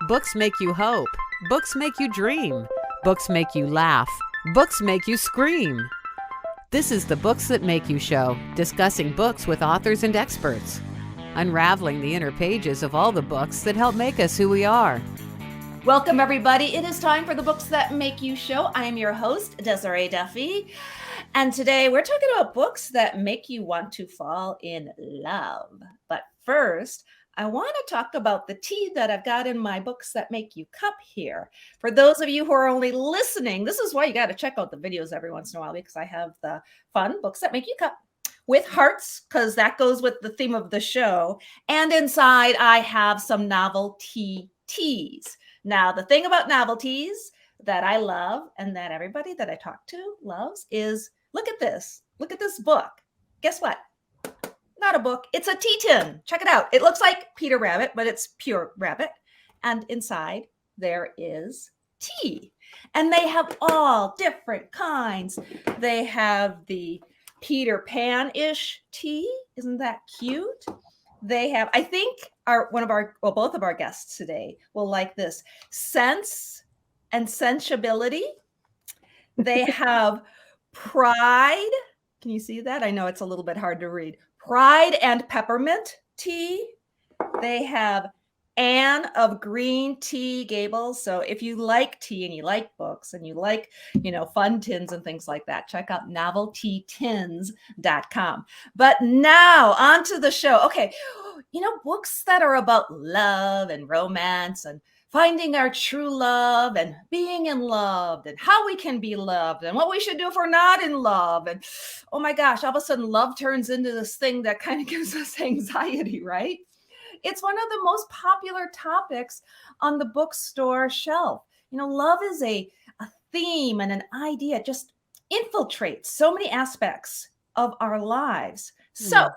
Books make you hope. Books make you dream. Books make you laugh. Books make you scream. This is the Books That Make You show, discussing books with authors and experts, unraveling the inner pages of all the books that help make us who we are. Welcome, everybody. It is time for the Books That Make You show. I am your host, Desiree Duffy. And today we're talking about books that make you want to fall in love. But first, I want to talk about the tea that I've got in my Books That Make You cup here. For those of you who are only listening, this is why you got to check out the videos every once in a while, because I have the fun Books That Make You cup with hearts, because that goes with the theme of the show. And inside, I have some novelty teas. Now, the thing about novelties that I love and that everybody that I talk to loves is, look at this. Look at this book. Guess what? Not a book. It's a tea tin. Check it out. It looks like Peter Rabbit, but it's pure rabbit. And inside there is tea. And they have all different kinds. They have the Peter Pan-ish tea. Isn't that cute? They have, I think both of our guests today will like this. Sense and Sensibility. They have Pride. Can you see that? I know it's a little bit hard to read. Pride and Peppermint tea. They have Anne of Green Tea Gables. So if you like tea and you like books and you like, fun tins and things like that, check out noveltytins.com. But now on to the show. Okay. Books that are about love and romance and finding our true love and being in love and how we can be loved and what we should do if we're not in love. And oh my gosh, all of a sudden love turns into this thing that kind of gives us anxiety, right? It's one of the most popular topics on the bookstore shelf. Love is a theme and an idea. It just infiltrates so many aspects of our lives. So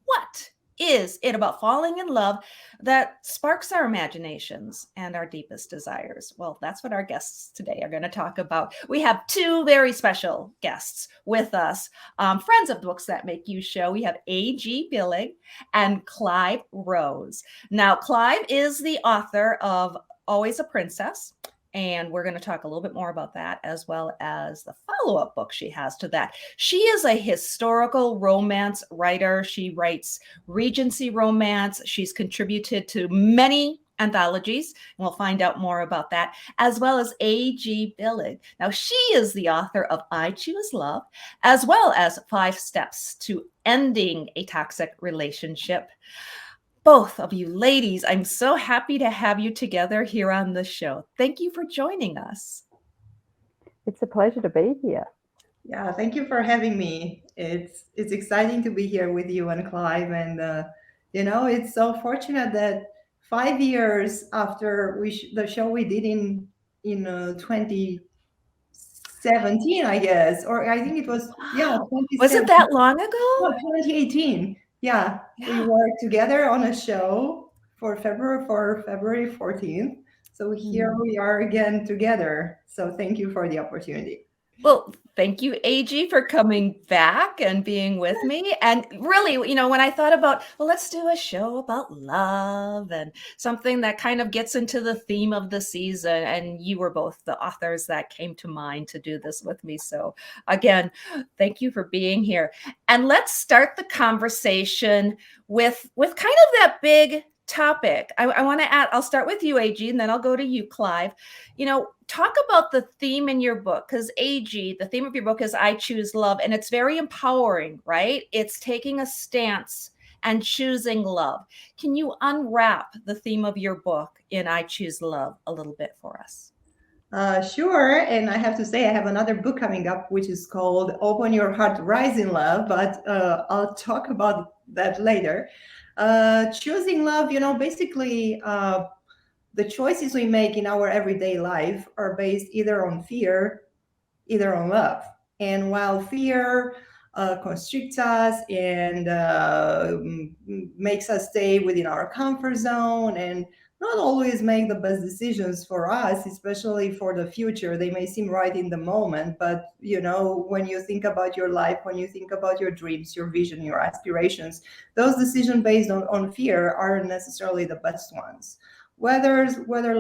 what is it about falling in love that sparks our imaginations and our deepest desires? Well, that's what our guests today are going to talk about. We have two very special guests with us, friends of the Books That Make You show. We have A.G. Billig and Clyve Rose. Now, Clyve is the author of Always a Princess, and we're going to talk a little bit more about that, as well as the follow-up book she has to that. She is a historical romance writer. She writes Regency romance. She's contributed to many anthologies, and we'll find out more about that, as well as A.G. Billig. Now, she is the author of I Choose Love, as well as 5 Steps to Ending a Toxic Relationship. Both of you ladies, I'm so happy to have you together here on the show. Thank you for joining us. It's a pleasure to be here. Yeah, thank you for having me. It's exciting to be here with you and Clyve. And, it's so fortunate that 5 years after the show we did in 2017, I guess, or I think it was, 2017. Was it that long ago? No, 2018. Yeah, we were together on a show for February 14th. So here we are again together. So thank you for the opportunity. Well, thank you, A.G., for coming back and being with me. And really, when I thought about, let's do a show about love and something that kind of gets into the theme of the season. And you were both the authors that came to mind to do this with me. So again, thank you for being here. And let's start the conversation with kind of that big topic. I want to add, I'll start with you, A.G., and then I'll go to you, Clyve. Talk about the theme in your book, because A.G., the theme of your book is I Choose Love, and it's very empowering, right? It's taking a stance and choosing love. Can you unwrap the theme of your book in I Choose Love a little bit for us? Sure. And I have to say, I have another book coming up, which is called Open Your Heart, Rise in Love, but I'll talk about that later. Choosing love, basically the choices we make in our everyday life are based either on fear, either on love. And while fear constricts us and makes us stay within our comfort zone and not always make the best decisions for us, especially for the future. They may seem right in the moment, but when you think about your life, when you think about your dreams, your vision, your aspirations, those decisions based on fear aren't necessarily the best ones. Whether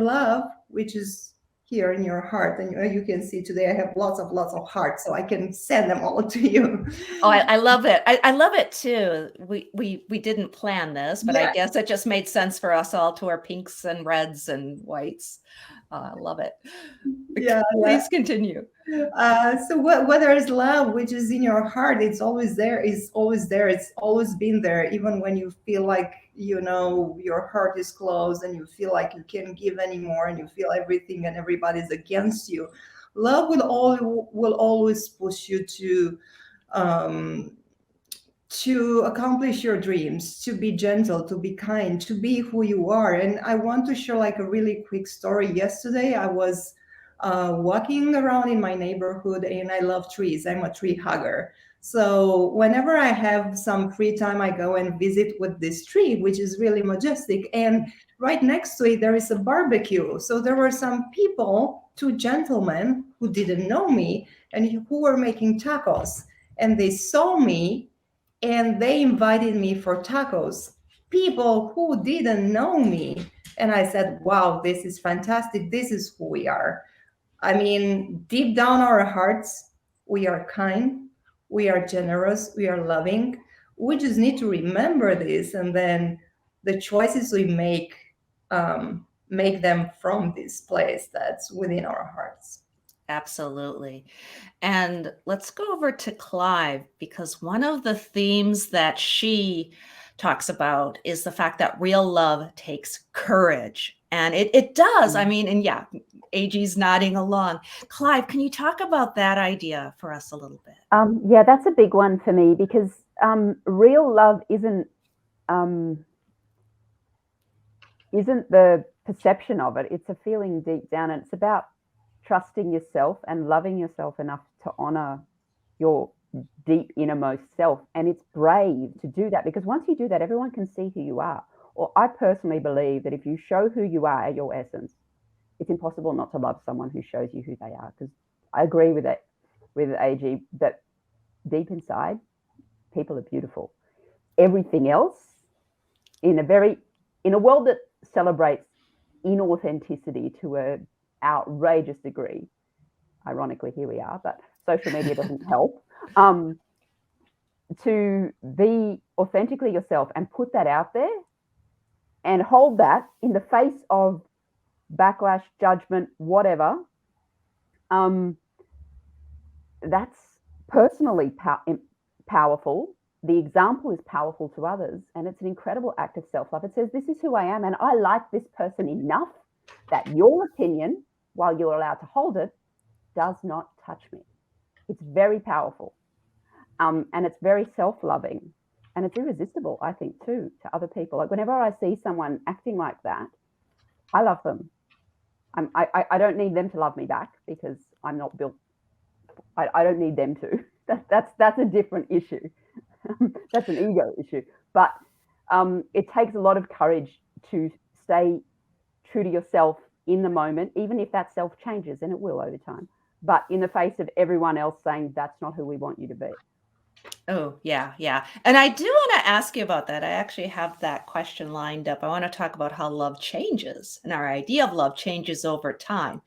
love, which is here in your heart, and you can see today I have lots of hearts, so I can send them all to you. Oh, I love it. I love it too. We didn't plan this, but I guess it just made sense for us all to wear pinks and reds and whites. I love it. Yeah, Please continue. So whether it's love, which is in your heart, it's always there. It's always there. It's always been there, even when you feel like your heart is closed and you feel like you can't give anymore, and you feel everything and everybody's against you. Love will always push you to accomplish your dreams, to be gentle, to be kind, to be who you are. And I want to share like a really quick story. Yesterday, I was walking around in my neighborhood, and I love trees. I'm a tree hugger. So whenever I have some free time, I go and visit with this tree, which is really majestic. And right next to it, there is a barbecue. So there were some people, two gentlemen who didn't know me and who were making tacos. And they saw me and they invited me for tacos. People who didn't know me. And I said, wow, this is fantastic. This is who we are. I mean, deep down our hearts, we are kind, we are generous, we are loving. We just need to remember this, and then the choices we make them from this place that's within our hearts. Absolutely. And let's go over to Clyve, because one of the themes that she talks about is the fact that real love takes courage. And it does. I mean, and yeah, AG's nodding along. Clyve, can you talk about that idea for us a little bit? Yeah, that's a big one for me, because real love isn't the perception of it. It's a feeling deep down, and it's about trusting yourself and loving yourself enough to honor your deep innermost self. And it's brave to do that, because once you do that, everyone can see who you are. Or I personally believe that if you show who you are, your essence, it's impossible not to love someone who shows you who they are. Because I agree with it, with AG, that deep inside, people are beautiful. Everything else, in a world that celebrates inauthenticity to an outrageous degree, ironically, here we are, but social media doesn't help, to be authentically yourself and put that out there and hold that in the face of backlash, judgment, whatever, that's personally powerful. The example is powerful to others, and it's an incredible act of self-love. It says, this is who I am, and I like this person enough that your opinion, while you're allowed to hold it, does not touch me. It's very powerful, and it's very self-loving, and it's irresistible, I think, too, to other people. Like whenever I see someone acting like that, I love them. I don't need them to love me back, because I'm not built. I don't need them to. That's a different issue. That's an ego issue. But it takes a lot of courage to stay true to yourself in the moment, even if that self changes, and it will over time. But in the face of everyone else saying that's not who we want you to be. Oh, yeah, yeah. And I do want to ask you about that. I actually have that question lined up. I want to talk about how love changes and our idea of love changes over time.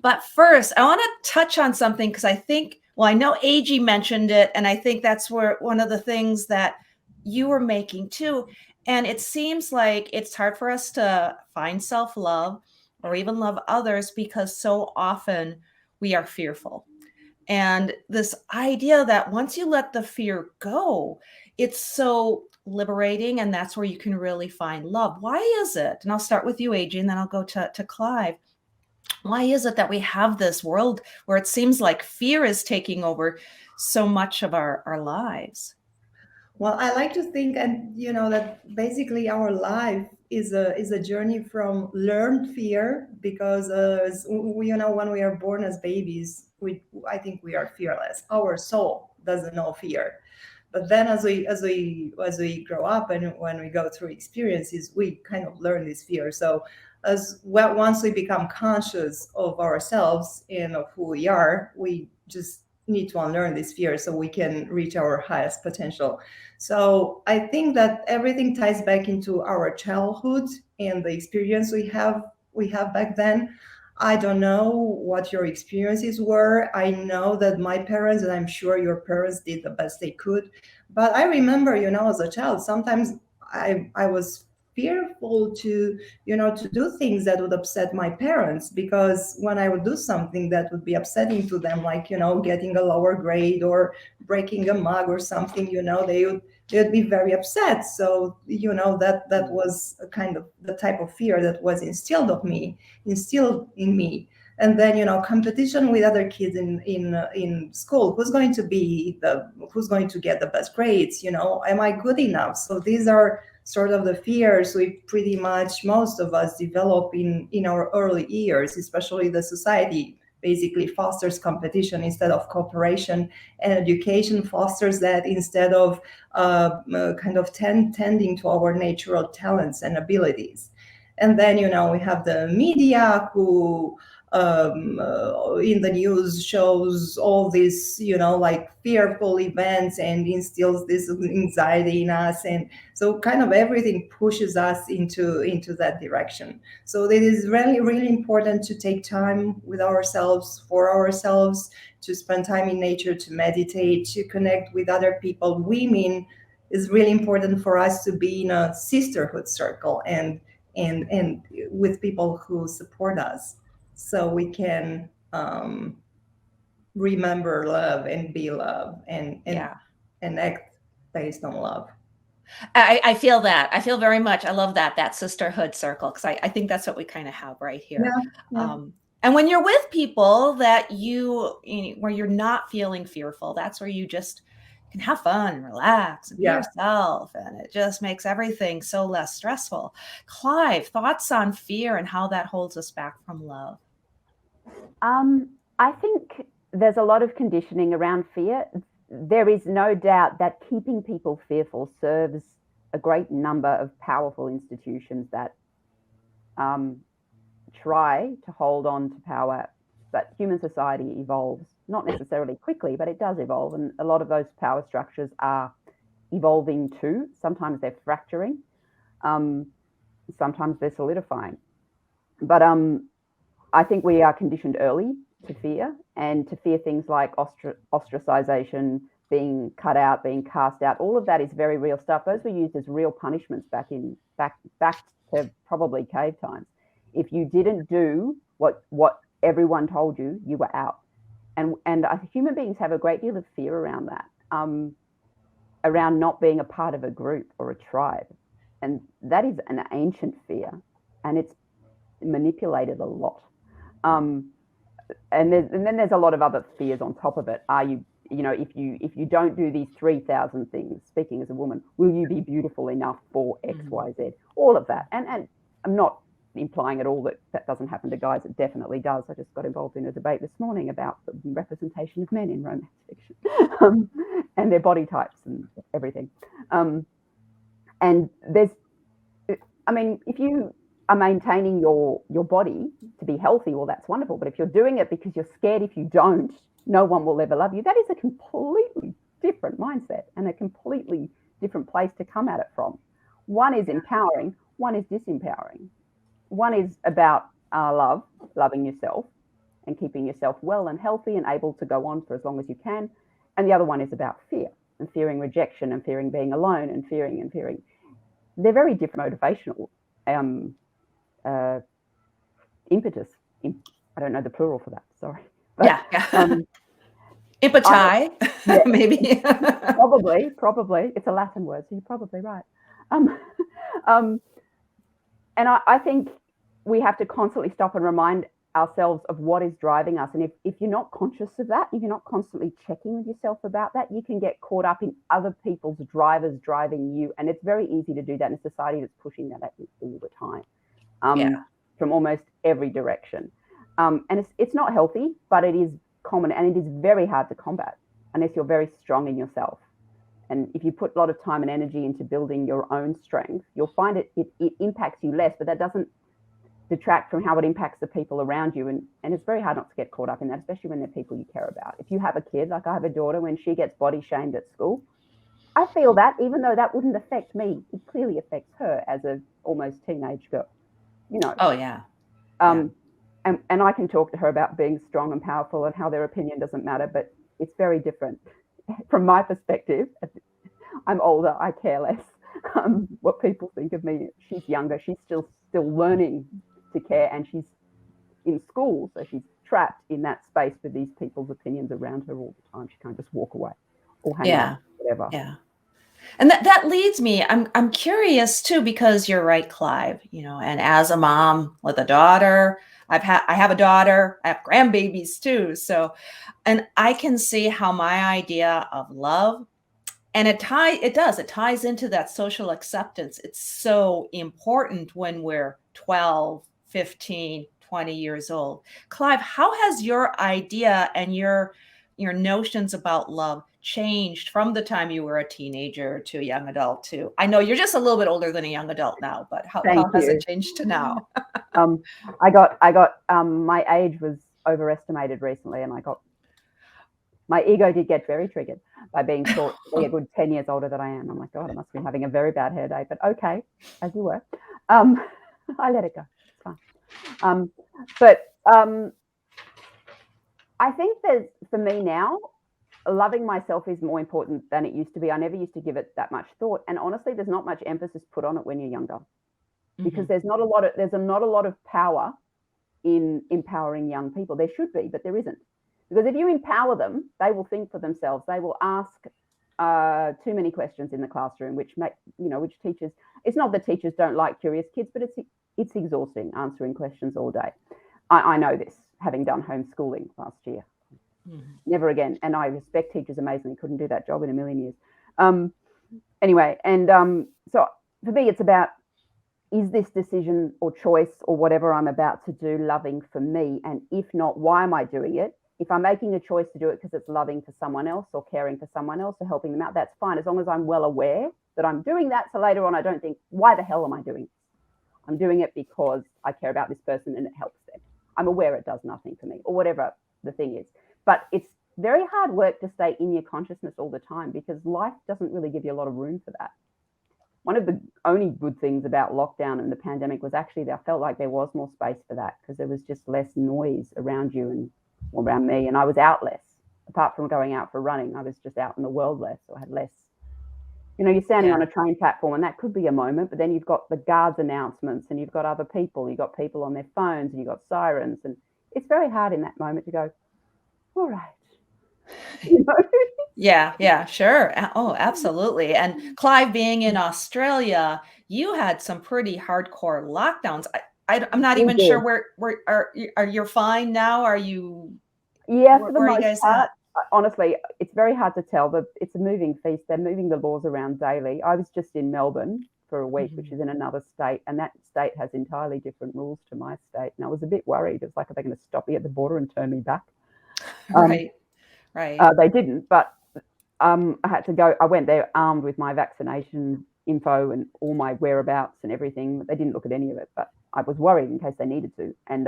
But first, I want to touch on something, because I think, well, I know AG mentioned it, and I think that's where one of the things that you were making too. And it seems like it's hard for us to find self-love or even love others, because so often we are fearful. And this idea that once you let the fear go, it's so liberating, and that's where you can really find love. Why is it? And I'll start with you, AG, and then I'll go to Clyve. Why is it that we have this world where it seems like fear is taking over so much of our lives? Well, I like to think, and that basically our life is a journey from learned fear, because when we are born as babies, I think we are fearless. Our soul, doesn't know fear. But then as we grow up and when we go through experiences, we kind of learn this fear. So as well, once we become conscious of ourselves and of who we are, we just need to unlearn this fear so we can reach our highest potential. So I think that everything ties back into our childhood and the experience we have back then. I don't know what your experiences were. I know that my parents, and I'm sure your parents, did the best they could. But I remember, as a child, sometimes I was fearful to do things that would upset my parents, because when I would do something that would be upsetting to them, like, getting a lower grade or breaking a mug or something, they'd be very upset. So, that was a kind of the type of fear that was instilled in me. And then, competition with other kids in school. Who's going to get the best grades? Am I good enough? So these are sort of the fears we pretty much, most of us, develop in our early years. Especially the society basically fosters competition instead of cooperation, and education fosters that instead of kind of tending to our natural talents and abilities. And then, we have the media who, in the news, shows all these, like, fearful events and instills this anxiety in us. And so kind of everything pushes us into that direction. So it is really, really important to take time with ourselves, for ourselves, to spend time in nature, to meditate, to connect with other people. Women, is really important for us to be in a sisterhood circle and with people who support us, so we can remember love and be love and act based on love. I feel that. I feel very much. I love that sisterhood circle, because I think that's what we kind of have right here. Yeah. And when you're with people that where you're not feeling fearful, that's where you just can have fun and relax and be yourself, and it just makes everything so less stressful. Clyve, thoughts on fear and how that holds us back from love? I think there's a lot of conditioning around fear. There is no doubt that keeping people fearful serves a great number of powerful institutions that try to hold on to power. But human society evolves, not necessarily quickly, but it does evolve. And a lot of those power structures are evolving too. Sometimes they're fracturing, sometimes they're solidifying. But I think we are conditioned early to fear, and to fear things like ostracization, being cut out, being cast out. All of that is very real stuff. Those were used as real punishments back to probably cave times. If you didn't do what everyone told you, you were out. And human beings have a great deal of fear around that, around not being a part of a group or a tribe. And that is an ancient fear, and it's manipulated a lot. And then there's a lot of other fears on top of it. Are you, if you don't do these 3,000 things, speaking as a woman, will you be beautiful enough for X, Y, Z? All of that. And I'm not implying at all that doesn't happen to guys. It definitely does. I just got involved in a debate this morning about the representation of men in romance fiction and their body types and everything. And if you are maintaining your body to be healthy, well, that's wonderful. But if you're doing it because you're scared if you don't, no one will ever love you, that is a completely different mindset and a completely different place to come at it from. One is empowering, one is disempowering. One is about loving yourself and keeping yourself well and healthy and able to go on for as long as you can. And the other one is about fear and fearing rejection and fearing being alone and fearing. They're very different motivational impetus. I don't know the plural for that, sorry. But, Impeti, maybe. Probably. It's a Latin word, so you're probably right. And I think we have to constantly stop and remind ourselves of what is driving us. And if you're not conscious of that, if you're not constantly checking with yourself about that, you can get caught up in other people's drivers driving you. And it's very easy to do that in a society that's pushing that at you all the time, from almost every direction. And it's not healthy, but it is common, and it is very hard to combat. unless you're very strong in yourself. And if you put a lot of time and energy into building your own strength, you'll find it impacts you less, but that doesn't detract from how it impacts the people around you. And it's very hard not to get caught up in that, especially when they're people you care about. If you have a kid, like I have a daughter, when she gets body shamed at school, I feel that, even though that wouldn't affect me, it clearly affects her as a almost teenage girl, you know. Oh, yeah. And I can talk to her about being strong and powerful and how their opinion doesn't matter, but it's very different from my perspective. I'm older, I care less what people think of me. She's younger, she's still learning to care, and she's in school, so she's trapped in that space with these people's opinions around her all the time. She can't just walk away or hang out, whatever. Yeah. And that leads me, I'm curious too, because you're right, Clyve, you know, and as a mom with a daughter, I have a daughter, I have grandbabies too. So, and I can see how my idea of love, and it ties into that social acceptance. It's so important when we're 12, 15, 20 years old. Clyve, how has your idea and your notions about love changed from the time you were a teenager to a young adult too? I know you're just a little bit older than a young adult now, but how has it changed to now? I got my age was overestimated recently, and my ego did get very triggered by being thought to be a good 10 years older than I am. I'm like, God, I must be having a very bad hair day, but okay, as you were. I let it go. It's fine. I think that for me now, loving myself is more important than it used to be. I never used to give it that much thought. And honestly, there's not much emphasis put on it when you're younger, because there's not a lot of power in empowering young people. There should be, but there isn't. Because if you empower them, they will think for themselves. They will ask too many questions in the classroom, which teachers, it's not that teachers don't like curious kids, but it's exhausting answering questions all day. I know this, having done homeschooling last year. Never again. And I respect teachers amazingly, couldn't do that job in a million years. Anyway, and so for me, it's about, is this decision or choice or whatever I'm about to do loving for me? And if not, why am I doing it? If I'm making a choice to do it because it's loving for someone else or caring for someone else or helping them out, that's fine, as long as I'm well aware that I'm doing that. So later on, I don't think, why the hell am I doing this? I'm doing it because I care about this person and it helps them. I'm aware it does nothing for me, or whatever the thing is. But it's very hard work to stay in your consciousness all the time, because life doesn't really give you a lot of room for that. One of the only good things about lockdown and the pandemic was actually that I felt like there was more space for that, because there was just less noise around you and around me, and I was out less. Apart from going out for running, I was just out in the world less, so I had less. You know, you're standing on a train platform, and that could be a moment, but then you've got the guards' announcements, and you've got other people, you've got people on their phones, and you've got sirens, and it's very hard in that moment to go, all right. You know? Yeah, sure. Oh, absolutely. And Clyve, being in Australia, you had some pretty hardcore lockdowns. I'm not even sure where are you fine now? Are you? Yeah, for the most part. Honestly, it's very hard to tell. It's a moving feast. They're moving the laws around daily. I was just in Melbourne for a week, which is in another state, and that state has entirely different rules to my state. And I was a bit worried. It's like, are they going to stop me at the border and turn me back? Right. They didn't, but I had to go. I went there armed with my vaccination info and all my whereabouts and everything. They didn't look at any of it, but I was worried in case they needed to. And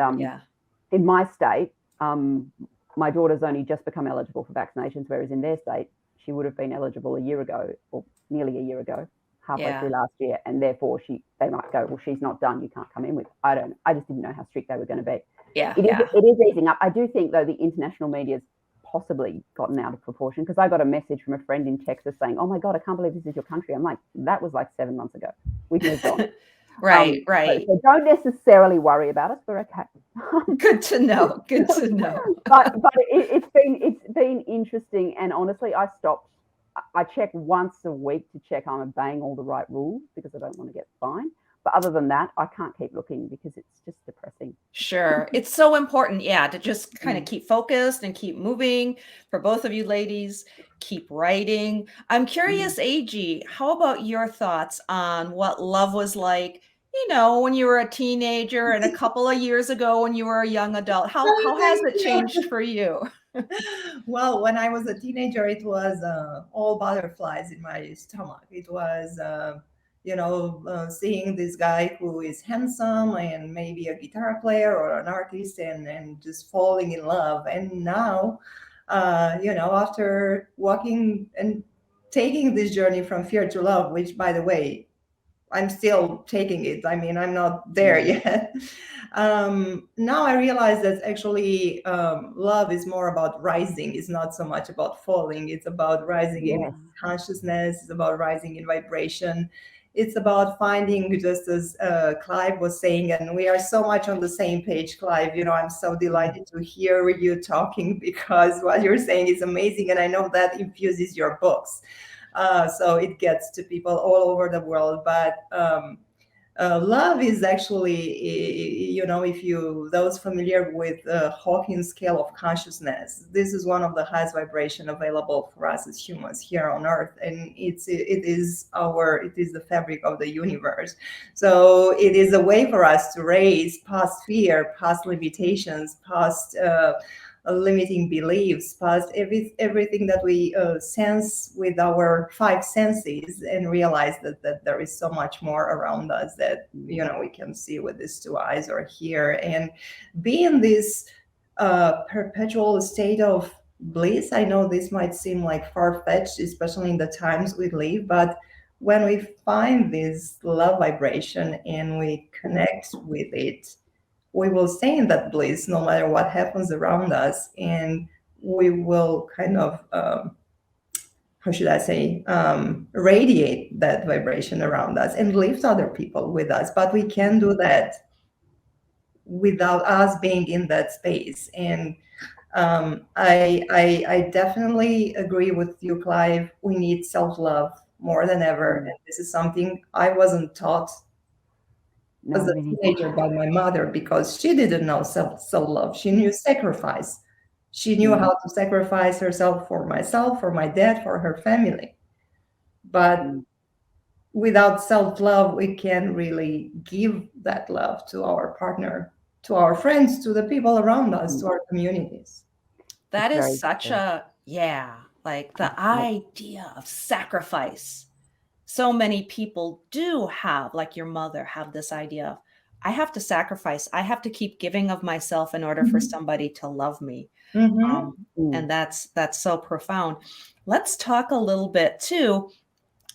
in my state, my daughter's only just become eligible for vaccinations, whereas in their state, she would have been eligible a year ago, or nearly a year ago, halfway through last year. And therefore, they might go, well, she's not done. You can't come in with. I just didn't know how strict they were going to be. It is easing up. I do think, though, the international media's possibly gotten out of proportion, because I got a message from a friend in Texas saying, oh my God, I can't believe this is your country. I'm like, that was like 7 months ago. We've moved on. Right. So don't necessarily worry about us. We're okay. Good to know. but it's been interesting, and honestly, I stopped. I check once a week to check I'm obeying all the right rules, because I don't want to get fined. But other than that, I can't keep looking, because it's just depressing. Sure. It's so important, to just kind of keep focused and keep moving. For both of you ladies, keep writing. I'm curious, AG, how about your thoughts on what love was like when you were a teenager and a couple of years ago when you were a young adult? How has Thank it you. changed for you? Well, when I was a teenager, it was all butterflies in my stomach. It was, seeing this guy who is handsome and maybe a guitar player or an artist, and just falling in love. And now, after walking and taking this journey from fear to love, which, by the way, I'm still taking it. I mean, I'm not there yet. Now I realize that actually love is more about rising. It's not so much about falling. It's about rising in Yes. consciousness. It's about rising in vibration. It's about finding, just as Clyve was saying, and we are so much on the same page, Clyve. I'm so delighted to hear you talking, because what you're saying is amazing. And I know that infuses your books. So it gets to people all over the world. But love is actually, if those familiar with Hawkins scale of consciousness, this is one of the highest vibration available for us as humans here on Earth, and it is the fabric of the universe. So it is a way for us to raise past fear, past limitations, past limiting beliefs, past everything that we sense with our five senses, and realize that there is so much more around us that we can see with these two eyes or hear, and be in this perpetual state of bliss. I know this might seem like far-fetched, especially in the times we live, but when we find this love vibration and we connect with it, we will stay in that bliss no matter what happens around us, and we will kind of how should I say, radiate that vibration around us and lift other people with us. But we can do that without us being in that space. And I definitely agree with you, Clyve. We need self-love more than ever, and this is something I wasn't taught as a teenager by my mother, because she didn't know self-love. She knew sacrifice. She knew how to sacrifice herself for myself, for my dad, for her family. But without self-love, we can't really give that love to our partner, to our friends, to the people around us, to our communities. That is such like the idea of sacrifice. So many people do have, like your mother, have this idea of, I have to sacrifice. I have to keep giving of myself in order for somebody to love me. And that's so profound. Let's talk a little bit too,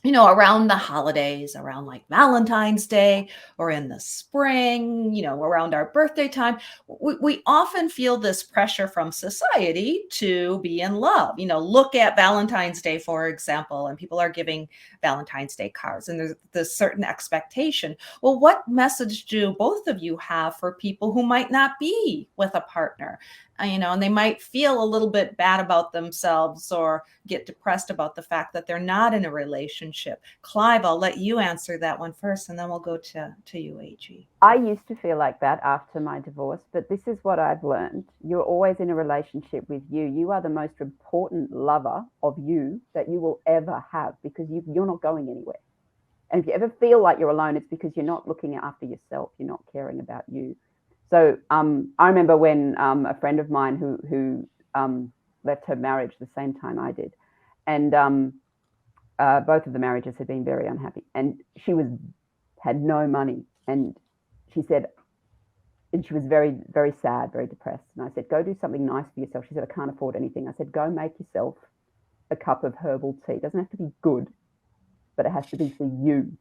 around the holidays, around like Valentine's Day, or in the spring, around our birthday time, we often feel this pressure from society to be in love. Look at Valentine's Day, for example, and people are giving Valentine's Day cards, and there's this certain expectation. Well, what message do both of you have for people who might not be with a partner? And they might feel a little bit bad about themselves or get depressed about the fact that they're not in a relationship. Clyve, I'll let you answer that one first, and then we'll go to you, AG. I used to feel like that after my divorce, but this is what I've learned. You're always in a relationship with you. You are the most important lover of you that you will ever have, because you're not going anywhere. And if you ever feel like you're alone, it's because you're not looking after yourself. You're not caring about you. So I remember when a friend of mine who left her marriage the same time I did, and both of the marriages had been very unhappy, and she had no money, and she said, and she was very, very sad, very depressed. And I said, go do something nice for yourself. She said, I can't afford anything. I said, go make yourself a cup of herbal tea. It doesn't have to be good, but it has to be for you.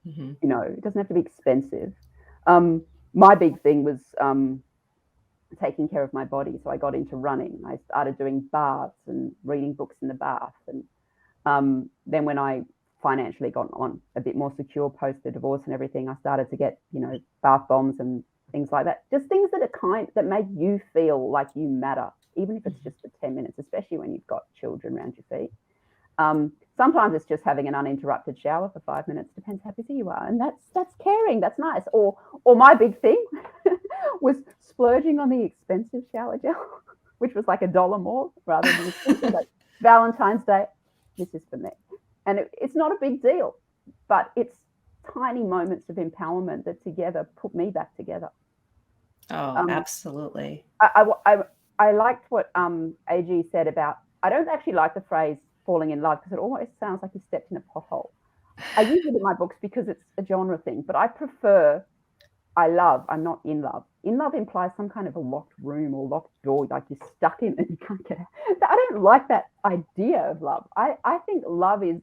It doesn't have to be expensive. My big thing was taking care of my body. So I got into running. I started doing baths and reading books in the bath. And then when I financially got on a bit more secure post the divorce and everything, I started to get, bath bombs and things like that. Just things that make you feel like you matter, even if it's just for 10 minutes, especially when you've got children around your feet. Sometimes it's just having an uninterrupted shower for 5 minutes, depends how busy you are. And that's caring, that's nice. Or my big thing was splurging on the expensive shower gel, which was like $1 more rather than like Valentine's Day, this is for me. And it's not a big deal, but it's tiny moments of empowerment that together put me back together. Oh, absolutely. I liked what AG said about, I don't actually like the phrase falling in love because it almost sounds like you stepped in a pothole. I use it in my books because it's a genre thing, but I prefer I love, I'm not in love. In love implies some kind of a locked room or locked door, like you're stuck in and you can't get out. I don't like that idea of love. I think love is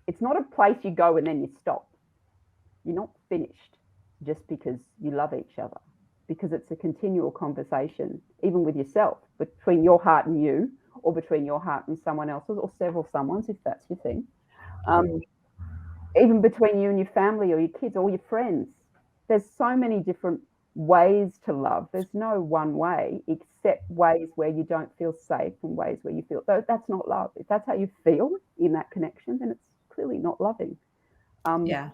it's not a place you go and then you stop. You're not finished just because you love each other, because it's a continual conversation, even with yourself, between your heart and you, or between your heart and someone else's, or several someone's, if that's your thing. Even between you and your family or your kids or your friends. There's so many different ways to love. There's no one way, except ways where you don't feel safe and ways where you feel, that's not love. If that's how you feel in that connection, then it's clearly not loving. Yeah.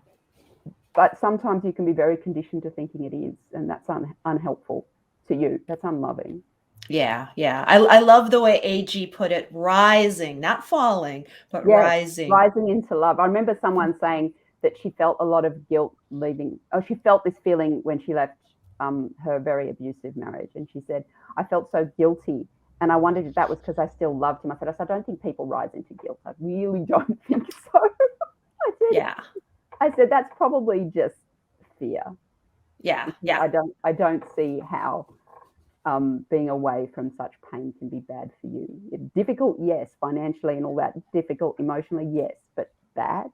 But sometimes you can be very conditioned to thinking it is, and that's unhelpful to you. That's unloving. Yeah, yeah. I love the way AG put it, rising, not falling, but rising. Rising into love. I remember someone saying that she felt a lot of guilt leaving. Oh, she felt this feeling when she left her very abusive marriage. And she said, I felt so guilty. And I wondered if that was because I still loved him. I said, I don't think people rise into guilt. I really don't think so. I said, that's probably just fear. Yeah, yeah. I don't see how being away from such pain can be bad for you. Difficult, yes, financially and all that. Difficult emotionally, yes, but bad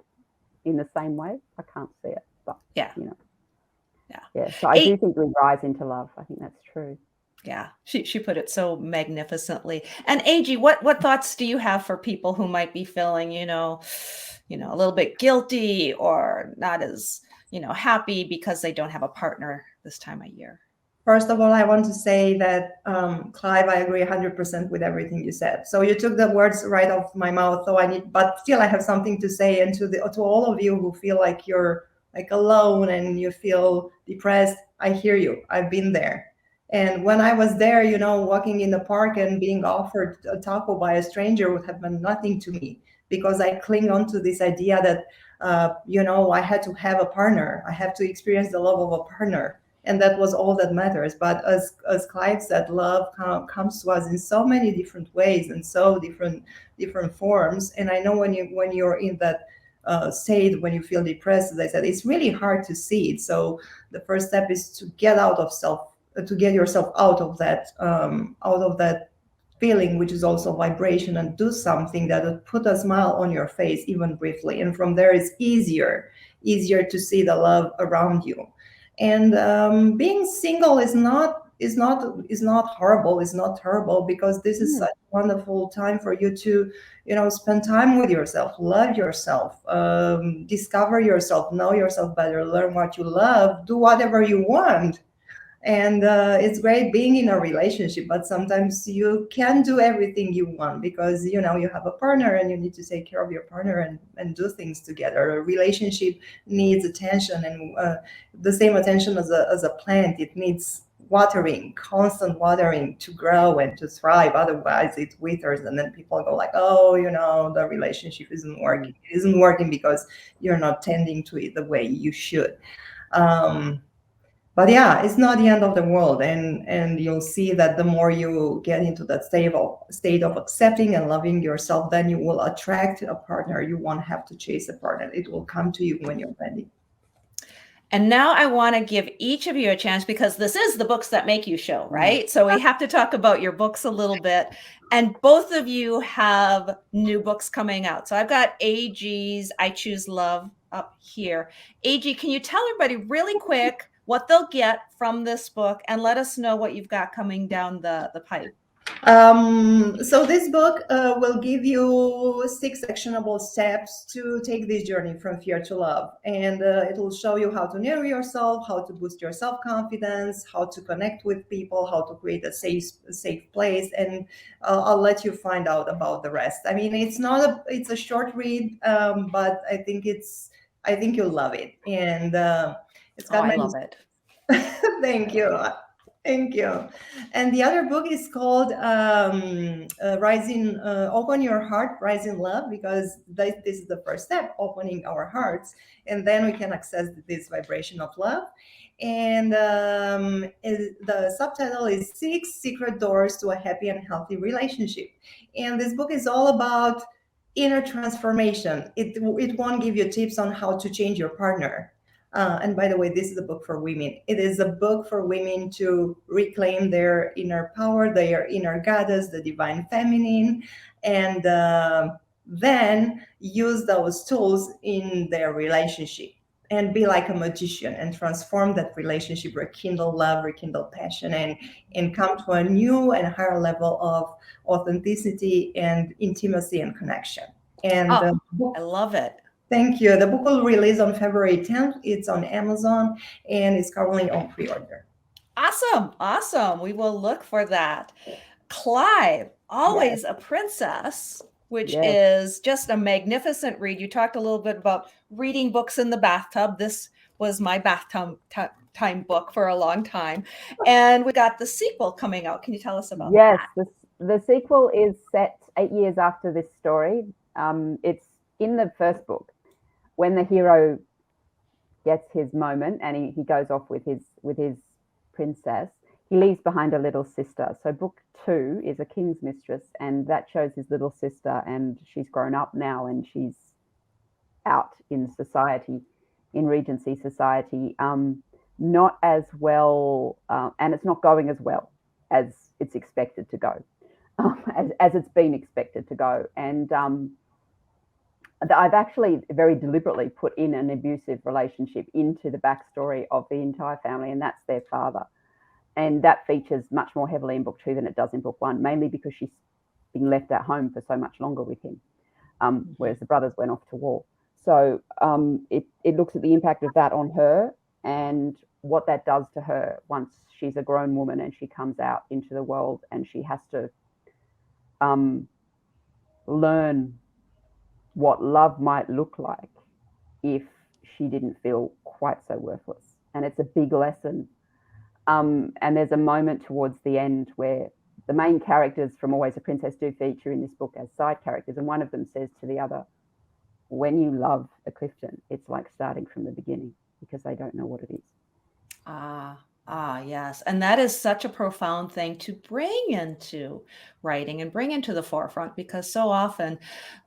in the same way, I can't see it. But so I do think we rise into love. I think that's true. Yeah, she put it so magnificently. And AG, what thoughts do you have for people who might be feeling, a little bit guilty or not as, happy because they don't have a partner this time of year? First of all, I want to say that, Clyve, I agree 100% with everything you said. So you took the words right off my mouth. But still, I have something to say, and to all of you who feel like you're like alone and you feel depressed. I hear you. I've been there. And when I was there, walking in the park and being offered a taco by a stranger would have meant nothing to me, because I cling on to this idea that, I had to have a partner. I have to experience the love of a partner. And that was all that matters. But as Clyve said, love comes to us in so many different ways and so different forms. And I know when you're in that state, when you feel depressed, as I said, it's really hard to see it. So the first step is to get yourself out of that feeling, which is also vibration, and do something that would put a smile on your face, even briefly. And from there, it's easier to see the love around you. And being single is not horrible. It's not terrible, because this is such a wonderful time for you to, spend time with yourself, love yourself, discover yourself, know yourself better, learn what you love, do whatever you want. And it's great being in a relationship, but sometimes you can't do everything you want, because you have a partner and you need to take care of your partner and do things together. A relationship needs attention, and the same attention as a plant. It needs watering, constant watering, to grow and to thrive. Otherwise it withers, and then people go like, oh, the relationship isn't working. It isn't working because you're not tending to it the way you should. But yeah, it's not the end of the world, and you'll see that the more you get into that state of accepting and loving yourself, then you will attract a partner. You won't have to chase a partner. It will come to you when you're ready. And now I want to give each of you a chance, because this is the Books That Make You show, right? So we have to talk about your books a little bit. And both of you have new books coming out. So I've got AG's I Choose Love up here. AG, can you tell everybody really quick what they'll get from this book, and let us know what you've got coming down the pipe? So this book will give you 6 actionable steps to take this journey from fear to love. And it will show you how to know yourself, how to boost your self-confidence, how to connect with people, how to create a safe place. And I'll let you find out about the rest. I mean, it's a short read, but I think you'll love it. And it's got I love it. Thank you. Thank you. And the other book is called Rising, Open Your Heart, Rising Love, because this is the first step, opening our hearts, and then we can access this vibration of love. And the subtitle is Six Secret Doors to a Happy and Healthy Relationship. And this book is all about inner transformation. It won't give you tips on how to change your partner. And by the way, this is a book for women. It is a book for women to reclaim their inner power, their inner goddess, the divine feminine, and then use those tools in their relationship and be like a magician and transform that relationship, rekindle love, rekindle passion, and come to a new and higher level of authenticity and intimacy and connection. And Oh, the book, I love it. thank you. The book will release on February 10th. It's on Amazon and it's currently on pre-order. Awesome. Awesome. We will look for that. Clyve, always a princess, which Yes. is just a magnificent read. You talked a little bit about reading books in the bathtub. This was my bathtub time book for a long time. And we got the sequel coming out. Can you tell us about Yes, that? the sequel is set 8 years after this story. It's in the first book when the hero gets his moment and he goes off with his princess. He leaves behind a little sister. So book 2 is a king's mistress, and that shows his little sister, and she's grown up now and she's out in society, in Regency society. Not as well, and it's not going as well as it's expected to go, as it's been expected to go. And I've actually very deliberately put in an abusive relationship into the backstory of the entire family, and that's their father. And that features much more heavily in book 2 than it does in book 1, mainly because she's been left at home for so much longer with him, whereas the brothers went off to war. So it looks at the impact of that on her and what that does to her once she's a grown woman and she comes out into the world and she has to learn what love might look like if she didn't feel quite so worthless. And it's a big lesson. And there's a moment towards the end where the main characters from Always a Princess do feature in this book as side characters. And one of them says to the other, when you love a Clifton, it's like starting from the beginning because they don't know what it is. Yes. And that is such a profound thing to bring into writing and bring into the forefront, because so often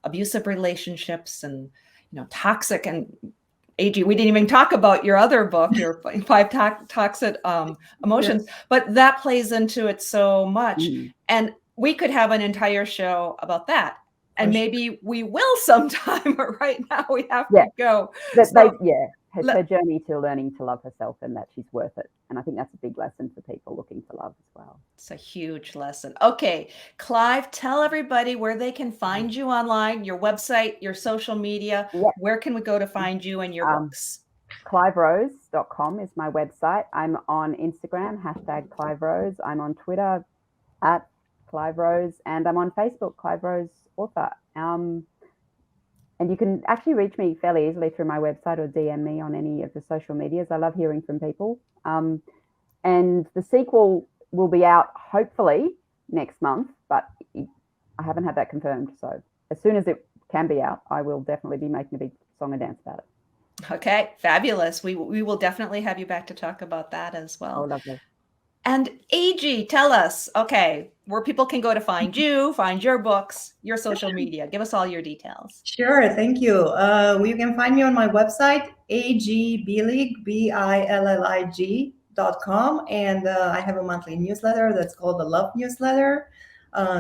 abusive relationships and, toxic and AG, we didn't even talk about your other book, your 5 toxic emotions, but that plays into it so much. And we could have an entire show about that. And maybe we will sometime, but right now we have to go. It's her journey to learning to love herself and that she's worth it. And I think that's a big lesson for people looking for love as well. It's a huge lesson. Okay, Clyve, tell everybody where they can find you online, your website, your social media. Where can we go to find you and your books? ClyveRose.com is my website. I'm on Instagram, #ClyveRose. I'm on Twitter @ClyveRose, and I'm on Facebook, Clyve Rose Author. And you can actually reach me fairly easily through my website or DM me on any of the social medias. I love hearing from people. And the sequel will be out hopefully next month, but I haven't had that confirmed. So as soon as it can be out, I will definitely be making a big song and dance about it. Okay, fabulous. We will definitely have you back to talk about that as well. Oh, lovely. And AG, tell us, where people can go to find you, find your books, your social media. Give us all your details. Sure, thank you. You can find me on my website, agbillig, BILLIG.com. And I have a monthly newsletter that's called the Love Newsletter.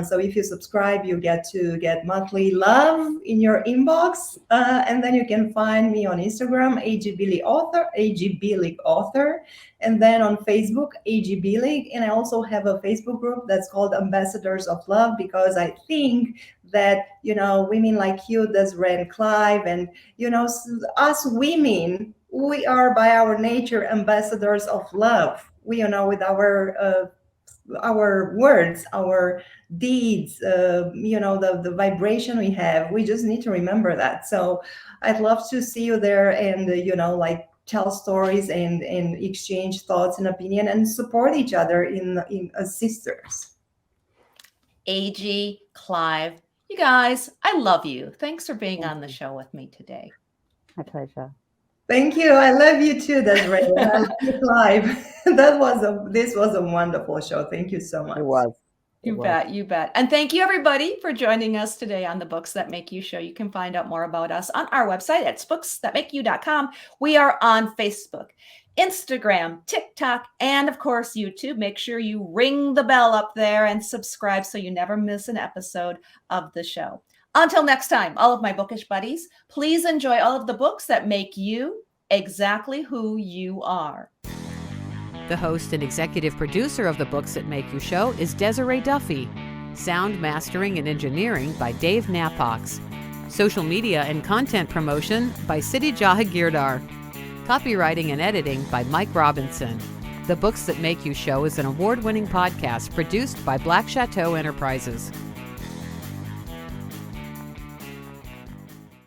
So if you subscribe, you get to get monthly love in your inbox. And then you can find me on Instagram, AG Billig Author. And then on Facebook, AG Billig. And I also have a Facebook group that's called Ambassadors of Love, because I think that, women like you, Desiree and Clyve, and, us women, we are by our nature ambassadors of love. We, with our words, our deeds, the vibration we have. We just need to remember that. So I'd love to see you there and, tell stories and exchange thoughts and opinion and support each other as sisters. AG, Clyve, you guys, I love you. Thanks for being on the show with me today. My pleasure. Thank you. I love you too, Desiree. I love you, Clyve. This was a wonderful show. Thank you so much. It was. You bet. And thank you, everybody, for joining us today on the Books That Make You show. You can find out more about us on our website at booksthatmakeyou.com. We are on Facebook, Instagram, TikTok, and of course, YouTube. Make sure you ring the bell up there and subscribe so you never miss an episode of the show. Until next time, all of my bookish buddies, please enjoy all of the books that make you exactly who you are. The host and executive producer of the Books That Make You show is Desiree Duffy. Sound mastering and engineering by Dave Napox. Social media and content promotion by Siddhi Jahagirdar. Copywriting and editing by Mike Robinson. The Books That Make You show is an award-winning podcast produced by Black Chateau Enterprises.